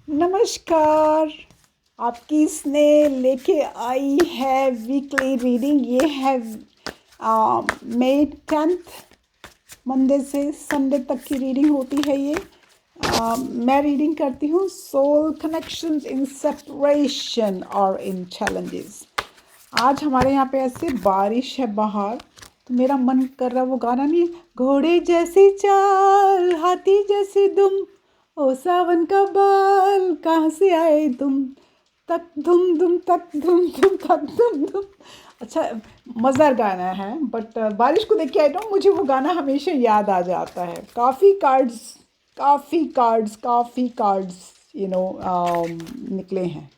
नमस्कार। आपकी स्नेह लेके आई है वीकली रीडिंग। ये है मई 10th, मंडे से संडे तक की रीडिंग होती है ये। मैं रीडिंग करती हूँ सोल कनेक्शंस इन सेपरेशन और इन चैलेंजेस। आज हमारे यहाँ पे ऐसे बारिश है बाहर, तो मेरा मन कर रहा, वो गाना नहीं है, घोड़े जैसी चाल हाथी जैसी दुम, ओ सावन का बाल कहाँ से आए तुम, तक धुम धुम तक धुम धुम तक धुम धुम। अच्छा, मज़ेदार गाना है, बट बारिश को देख के आई हूँ, मुझे वो गाना हमेशा याद आ जाता है। काफ़ी कार्ड्स निकले हैं।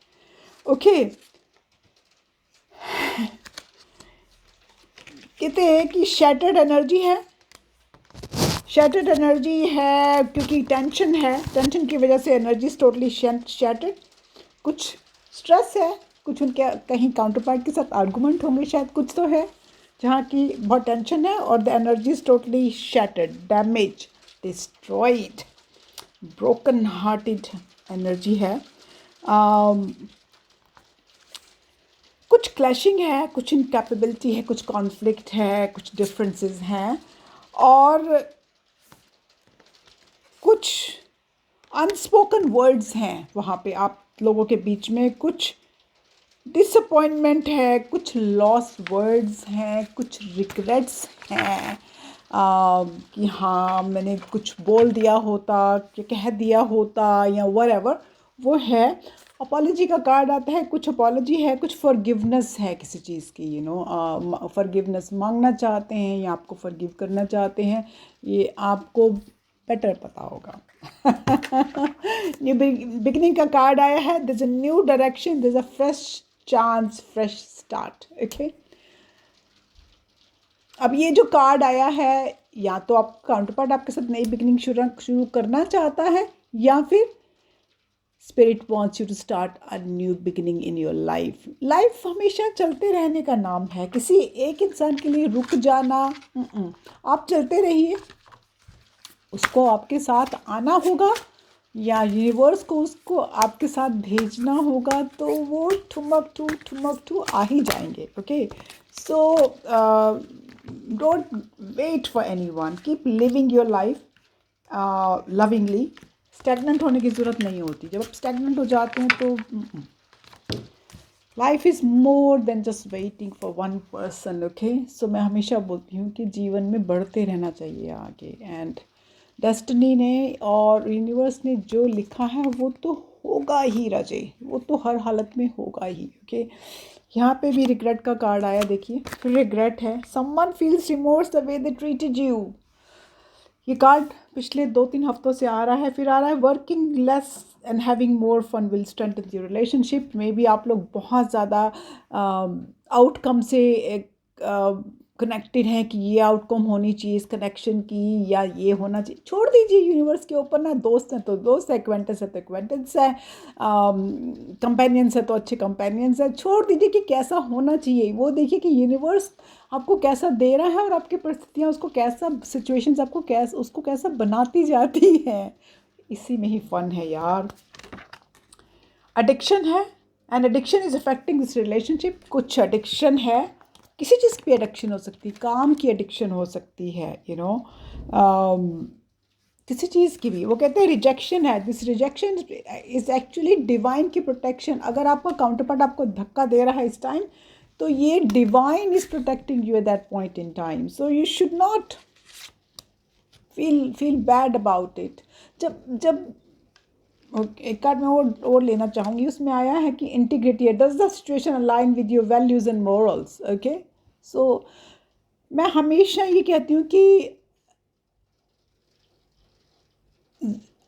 ओके, कहते हैं कि शैटर्ड एनर्जी है। शैटर्ड एनर्जी है क्योंकि टेंशन है, टेंशन की वजह से एनर्जी टोटली शैटर्ड। कुछ स्ट्रेस है, कुछ उनके कहीं काउंटर पार्ट के साथ आर्गूमेंट होंगे, शायद कुछ तो है जहाँ की बहुत टेंशन है और the energy is totally shattered, damage, destroyed, broken hearted energy है। कुछ क्लैशिंग है, कुछ इनकैपेबिलिटी है, कुछ कॉन्फ्लिक्ट है, कुछ डिफरेंसेस हैं और कुछ अनस्पोकन वर्ड्स हैं वहाँ पे आप लोगों के बीच में। कुछ डिसअपॉइंटमेंट है, कुछ लॉस वर्ड्स हैं, कुछ रिग्रेट्स हैं कि हाँ मैंने कुछ बोल दिया होता, कि कह दिया होता या व्हाटएवर वो है। अपॉलॉजी का कार्ड आता है, कुछ अपॉलॉजी है, कुछ फॉरगिवनेस है किसी चीज़ की, फॉरगिवनेस मांगना चाहते हैं या आपको फॉरगिव करना चाहते हैं, ये आपको बेटर पता होगा। न्यू बिगिनिंग का कार्ड आया है, this is a new direction, this is a fresh chance, fresh start. Okay, अब ये जो कार्ड आया है, या तो आप काउंटर पार्ट आपके साथ नई बिगिनिंग शुरू करना चाहता है या फिर spirit wants you to start a new beginning in your life. Life हमेशा चलते रहने का नाम है, किसी एक इंसान के लिए रुक जाना, आप चलते रहिए, उसको आपके साथ आना होगा या यूनिवर्स को उसको आपके साथ भेजना होगा, तो वो ठुमक ठू आ ही जाएंगे। Okay, so don't wait for anyone, keep living your life lovingly. Stagnant होने की ज़रूरत नहीं होती। जब आप स्टैगनेंट हो जाते हैं तो life is more than just waiting for one person. Okay, so मैं हमेशा बोलती हूँ कि जीवन में बढ़ते रहना चाहिए आगे, एंड डेस्टिनी ने और यूनिवर्स ने जो लिखा है वो तो होगा ही राजे, वो तो हर हालत में होगा ही। ओके, यहाँ पे भी रिग्रेट का कार्ड आया, देखिए फिर रिग्रेट है। Someone feels remorse the way they treated you. ये कार्ड पिछले 2-3 हफ्तों से आ रहा है, फिर आ रहा है working less and having more fun will strengthen your relationship. Maybe आप लोग बहुत ज़्यादा आउटकम से कनेक्टेड हैं कि ये आउटकम होनी चाहिए इस कनेक्शन की, या ये होना चाहिए। छोड़ दीजिए यूनिवर्स के ऊपर ना, दोस्त हैं तो दोस्त है, एक्वेंटेंस है तो एक्वेंटेंस है, कंपेनियंस है तो अच्छे कंपेनियंस है। छोड़ दीजिए कि कैसा होना चाहिए, वो देखिए कि यूनिवर्स आपको कैसा दे रहा है और आपकी परिस्थितियाँ उसको कैसा, सिचुएशंस आपको कैसा, उसको कैसा बनाती जाती हैं। इसी में ही फन है यार। एडिक्शन है, and addiction is affecting this relationship. कुछ एडिक्शन है, किसी चीज़ की एडिक्शन हो सकती है, काम की एडिक्शन हो सकती है, किसी चीज़ की भी। वो कहते हैं रिजेक्शन है, this rejection is actually divine की प्रोटेक्शन। अगर आपका काउंटर पार्ट आपको धक्का दे रहा है इस टाइम, तो ये divine is protecting you at that point in time, so you should not feel bad about it. जब जब एक कार्ड में और लेना चाहूँगी, उसमें आया है कि integrity, does the situation align with your values and morals. Okay, so मैं हमेशा ये कहती हूँ कि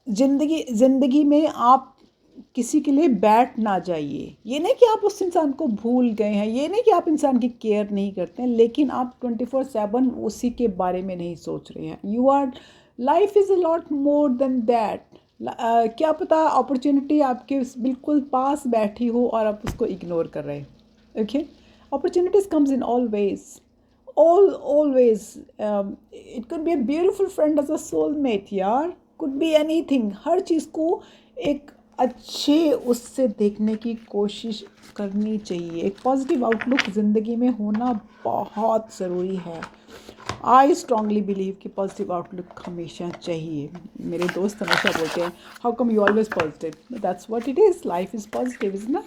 ज़िंदगी में आप किसी के लिए बैठ ना जाइए। ये नहीं कि आप उस इंसान को भूल गए हैं, ये नहीं कि आप इंसान की केयर नहीं करते हैं, लेकिन आप 24/7 उसी के बारे में नहीं सोच रहे हैं। You are, life is a lot more than that. क्या पता अपॉर्चुनिटी आपके बिल्कुल पास बैठी हो और आप उसको इग्नोर कर रहे हैं। Okay, opportunities comes in all ways, always. It could be a beautiful friend as a soulmate यार, कुड बी एनीथिंग, हर चीज़ को एक अच्छे उससे देखने की कोशिश करनी चाहिए। एक पॉजिटिव आउटलुक ज़िंदगी में होना बहुत ज़रूरी है। आई स्ट्रांगली बिलीव कि पॉजिटिव आउटलुक हमेशा चाहिए। मेरे दोस्त हमेशा बोलते हैं how come you always positive, that's what it is, life is positive is ना।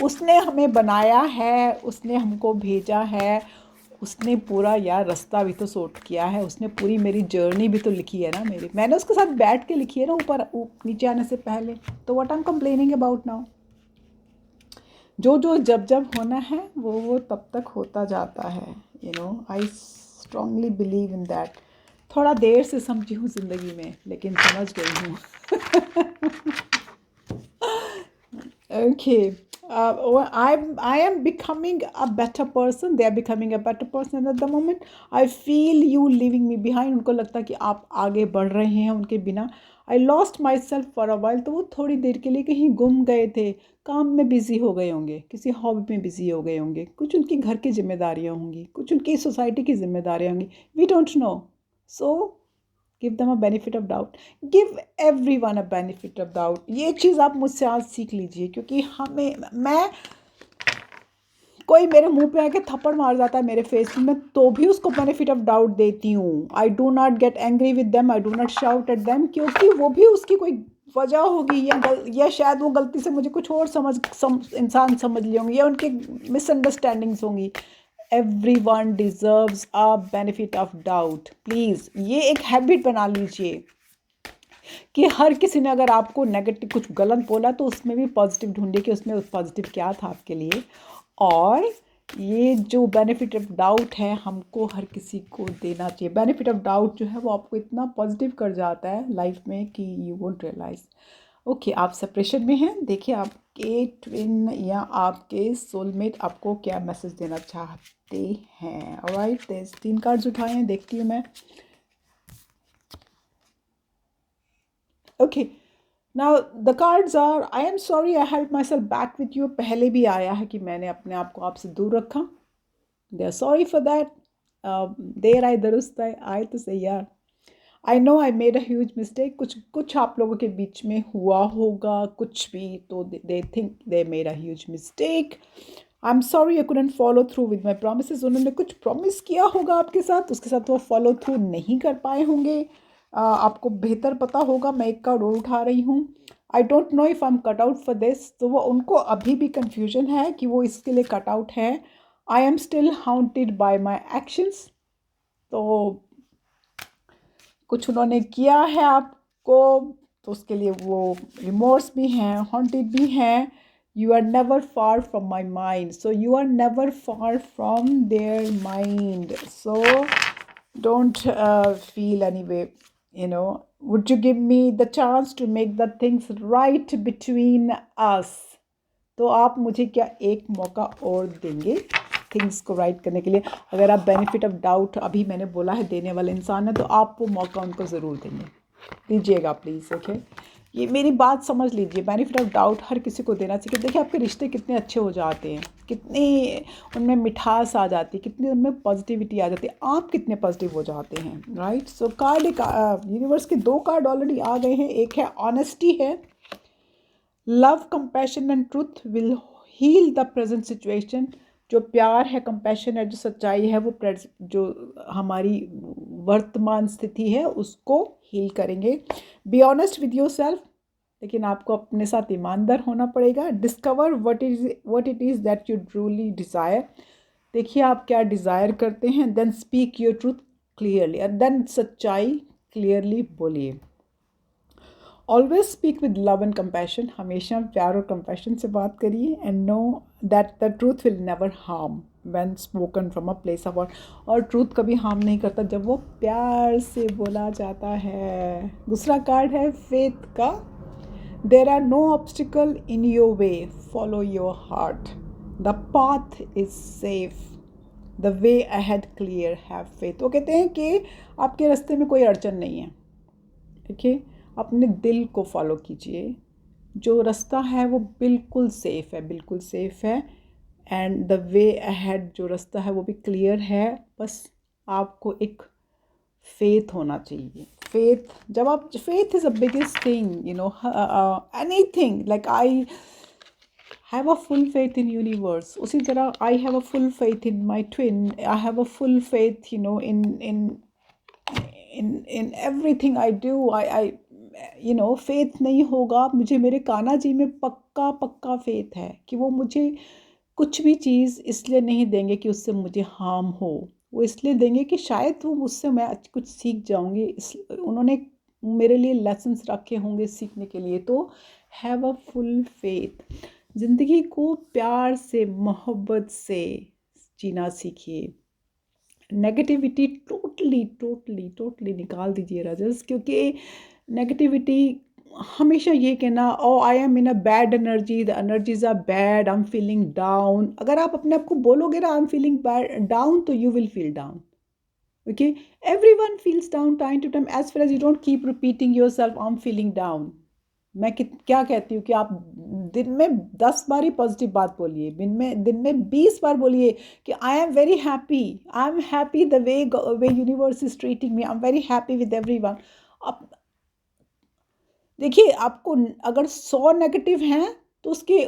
उसने हमें बनाया है, उसने हमको भेजा है, उसने पूरा यार रास्ता भी तो सोट किया है, उसने पूरी मेरी जर्नी भी तो लिखी है ना मेरी, मैंने उसके साथ बैठ के लिखी है ना ऊपर नीचे आने से पहले। तो what I am complaining about now. जो जो जब जब होना है वो तब तक होता जाता है। I strongly believe in that. थोड़ा देर से समझी हूँ ज़िंदगी में, लेकिन समझ गई हूँ। Okay. I am becoming a better person. They are becoming a better person at the moment. I feel you leaving me behind. उनको लगता है कि आप आगे बढ़ रहे हैं उनके बिना। I lost myself for a while. तो वो थोड़ी देर के लिए कहीं गुम गए थे, काम में बिजी हो गए होंगे, किसी हॉबी में बिजी हो गए होंगे, कुछ उनकी घर की जिम्मेदारियाँ होंगी, कुछ उनकी सोसाइटी की जिम्मेदारियाँ होंगी। We don't know. So give them a benefit of doubt, give every one a benefit of doubt. ये चीज़ आप मुझसे आज सीख लीजिए, क्योंकि मैं कोई मेरे मुंह पे आके थप्पड़ मार जाता है मेरे फेस में, तो भी उसको बेनिफिट ऑफ डाउट देती हूँ। I do not get angry with them, I do not shout at them, क्योंकि वो भी उसकी कोई वजह होगी, या शायद वो गलती से मुझे कुछ और इंसान समझ लिए होंगे, या उनके मिसअंडरस्टैंडिंग्स होंगी। Everyone deserves a benefit of doubt. Please ये एक हैबिट बना लीजिए कि हर किसी ने अगर आपको नेगेटिव कुछ गलत बोला तो उसमें भी पॉजिटिव ढूंढिए कि उसमें पॉजिटिव क्या था आपके लिए। और ये जो बेनिफिट ऑफ डाउट है हमको हर किसी को देना चाहिए। बेनिफिट ऑफ डाउट जो है वो आपको इतना पॉजिटिव कर जाता है लाइफ में कि यू वोंट रियलाइज। ओके, आप सेपरेशन में हैं, देखिए आपके ट्विन या आपके सोलमेट आपको क्या मैसेज देना चाहते हैं। ऑलराइट, 3 कार्ड्स उठाए हैं, देखती हूँ मैं। Okay, now the cards are I am sorry I held my self back with you. पहले भी आया है कि मैंने अपने आप को आपसे दूर रखा। They are sorry for that. देर आए दुरुस्त आए तो सही यार। I know I made a huge mistake. कुछ आप लोगों के बीच में हुआ होगा, कुछ भी, तो they think they made a huge mistake. I am sorry I couldn't follow through with my promise. उन्होंने कुछ प्रॉमिस किया होगा आपके साथ, उसके साथ वो फॉलो थ्रू नहीं कर पाए होंगे। आपको बेहतर पता होगा। मैं एक कार्ड और उठा रही हूँ। I don't know if I am cut out for this. तो वो उनको अभी भी कन्फ्यूजन है कि वो इसके लिए कट आउट है। I am still haunted bye my actions. तो कुछ उन्होंने किया है आपको, तो उसके लिए वो रिमोर्स भी हैं, हॉन्टेड भी हैं। You are never far from my mind, so you are never far from their mind, so don't feel any way, would you give me the chance to make the things right between us. तो आप मुझे क्या एक मौका और देंगे things को right करने के लिए? अगर आप बेनिफिट ऑफ डाउट, अभी मैंने बोला है देने वाले इंसान है, तो आप वो मौका उनको ज़रूर देंगे, दीजिएगा प्लीज़। ओके, ये मेरी बात समझ लीजिए। बेनिफिट ऑफ डाउट हर किसी को देना चाहिए। देखिए आपके रिश्ते कितने अच्छे हो जाते हैं, कितनी उनमें मिठास आ जाती है, कितनी उनमें पॉजिटिविटी आ जाती है, आप कितने पॉजिटिव हो जाते हैं। राइट, सो कार्ड यूनिवर्स के 2 कार्ड ऑलरेडी आ गए हैं। एक है ऑनेस्टी है, love compassion and truth will heal the present situation. जो प्यार है, कंपैशन है, जो सच्चाई है, वो जो हमारी वर्तमान स्थिति है उसको हील करेंगे। Be honest with yourself, लेकिन आपको अपने साथ ईमानदार होना पड़ेगा। Discover what it is that you truly desire. देखिए आप क्या डिज़ायर करते हैं। Then speak your truth clearly, और देन सच्चाई क्लियरली बोलिए। Always speak with love and compassion, हमेशा प्यार और कंपैशन से बात करिए। And know that the truth will never harm when spoken from a place of word. और ट्रूथ कभी हार्म नहीं करता जब वो प्यार से बोला जाता है। दूसरा कार्ड है फेथ का। There are no obstacle in your way, follow your heart, the path is safe, the way ahead clear, have faith. वो कहते हैं कि आपके रास्ते में कोई अड़चन नहीं है। देखिए, अपने दिल को फॉलो कीजिए, जो रास्ता है वो बिल्कुल सेफ़ है, बिल्कुल सेफ़ है। एंड द वे अहेड, जो रास्ता है वो भी क्लियर है। बस आपको एक फेथ होना चाहिए, faith, जब आप faith is the biggest thing, anything, like I have a full faith in universe. उसी तरह I have a full faith in my twin. I have a full faith, in everything I do. I faith नहीं होगा, मुझे मेरे कान्हा जी में पक्का पक्का faith है कि वो मुझे कुछ भी चीज़ इसलिए नहीं देंगे कि उससे मुझे हार्म हो, वो इसलिए देंगे कि शायद वो मुझसे मैं कुछ सीख जाऊंगी। उन्होंने मेरे लिए लेसन्स रखे होंगे सीखने के लिए। तो हैव अ फुल फेथ। ज़िंदगी को प्यार से, मोहब्बत से जीना सीखिए। नेगेटिविटी टोटली निकाल दीजिए राजस, क्योंकि नेगेटिविटी हमेशा ये कहना, oh I am in a bad energy, the energies are bad, I am feeling down. अगर आप अपने आप को बोलोगे ना आई एम फीलिंग डाउन, तो you will feel down. Okay, everyone feels down time to time, as far as you don't keep repeating yourself I am feeling down. मैं क्या कहती हूँ कि आप दिन में 10 बार ही पॉजिटिव बात बोलिए, दिन में 20 बार बोलिए कि I am very happy, I am happy the way universe is treating me, I am very happy with everyone. अब देखिए, आपको अगर 100 नेगेटिव हैं तो उसके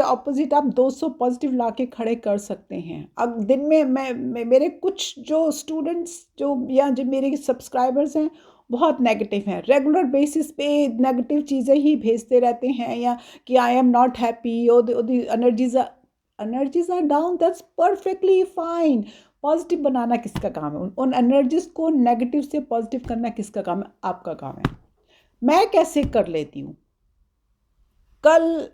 ऑपोजिट आप 200 पॉजिटिव ला के खड़े कर सकते हैं। अब दिन में मैं मेरे कुछ जो स्टूडेंट्स जो मेरे सब्सक्राइबर्स हैं बहुत नेगेटिव हैं, रेगुलर बेसिस पे नेगेटिव चीज़ें ही भेजते रहते हैं, या कि आई एम नॉट हैप्पी, और the energies are down, that's perfectly fine. Positive बनाना किसका काम है? उन एनर्जीज को नेगेटिव से पॉजिटिव करना किसका काम है? आपका काम है। मैं कैसे कर लेती हूँ? कल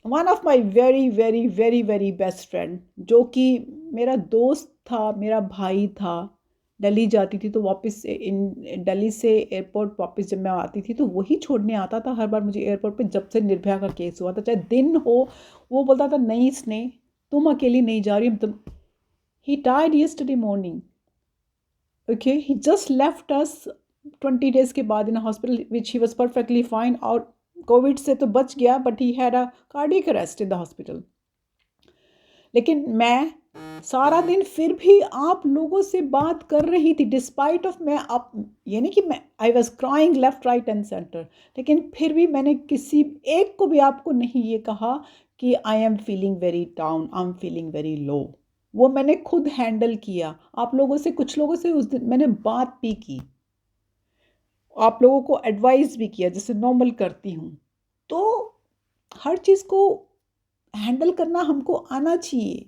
one of my very very very very best friend, जो कि मेरा दोस्त था, मेरा भाई था, दिल्ली जाती थी तो वापस दिल्ली से एयरपोर्ट वापस जब मैं आती थी तो वही छोड़ने आता था हर बार मुझे एयरपोर्ट पे। जब से निर्भया का केस हुआ था, चाहे दिन हो, वो बोलता था नहीं स्नेह तुम अकेली नहीं जा रही, तुम। He died yesterday morning. Okay, he just left us 20 days के बाद in hospital, which he was perfectly fine, और कोविड से तो बच गया, but he had a cardiac arrest in the hospital. लेकिन मैं सारा दिन फिर भी आप लोगों से बात कर रही थी, डिस्पाइट ऑफ मैं आप, ये नहीं कि मैं I was crying left right and centre, लेकिन फिर भी मैंने किसी एक को भी आपको नहीं ये कहा कि I am feeling very down, I am feeling very low. वो मैंने खुद हैंडल किया। आप लोगों से, कुछ लोगों से उस दिन मैंने बात भी की, आप लोगों को एडवाइस भी किया जैसे नॉर्मल करती हूँ। तो हर चीज़ को हैंडल करना हमको आना चाहिए।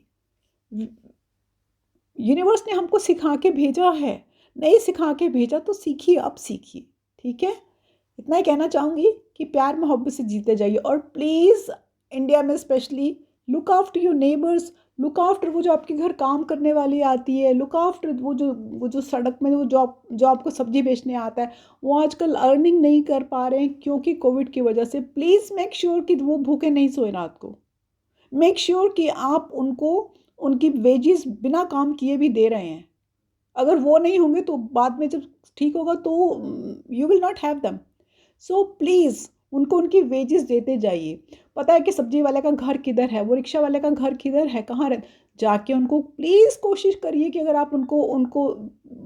यूनिवर्स ने हमको सिखा के भेजा है, नहीं सिखा के भेजा तो सीखिए, अब सीखिए। ठीक है, इतना ही कहना चाहूँगी कि प्यार मोहब्बत से जीते जाइए। और प्लीज़ इंडिया में specially look after your neighbours, look after वो जो आपके घर काम करने वाली आती है, लुक आफ्टर वो जो सड़क में वो जो आपको सब्जी बेचने आता है, वो आजकल अर्निंग नहीं कर पा रहे हैं क्योंकि कोविड की वजह से। प्लीज़ मेक श्योर कि वो भूखे नहीं सोए रात को। मेक श्योर कि आप उनको उनकी वेजेस बिना काम किए भी दे रहे हैं। अगर वो नहीं होंगे तो बाद में जब ठीक होगा तो you will not have them. So please उनको उनकी वेजेस देते जाइए। पता है कि सब्जी वाले का घर किधर है, वो रिक्शा वाले का घर किधर है, कहाँ रह, जाके उनको प्लीज़ कोशिश करिए कि अगर आप उनको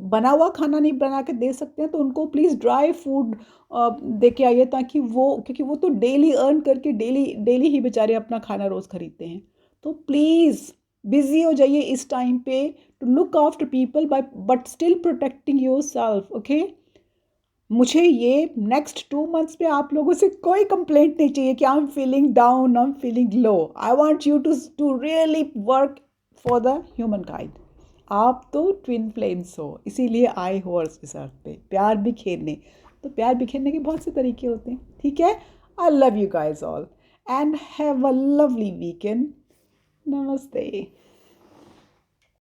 बना हुआ खाना नहीं बना के दे सकते हैं तो उनको प्लीज़ ड्राई फूड दे के आइए, ताकि क्योंकि वो तो डेली अर्न करके डेली ही बेचारे अपना खाना रोज़ खरीदते हैं। तो प्लीज़ बिजी हो जाइए इस टाइम पे to look after people but still protecting yourself. Okay, मुझे ये नेक्स्ट 2 months पे आप लोगों से कोई कंप्लेंट नहीं चाहिए कि I am feeling down, I am feeling low. I want you to really work for the humankind. आप तो ट्विन फ्लेम्स हो, इसीलिए आए हो अर्थ इस अर्थ पे प्यार बिखेरने। तो प्यार बिखेरने के बहुत से तरीके होते हैं। ठीक है, I love you guys all and have a lovely weekend. नमस्ते।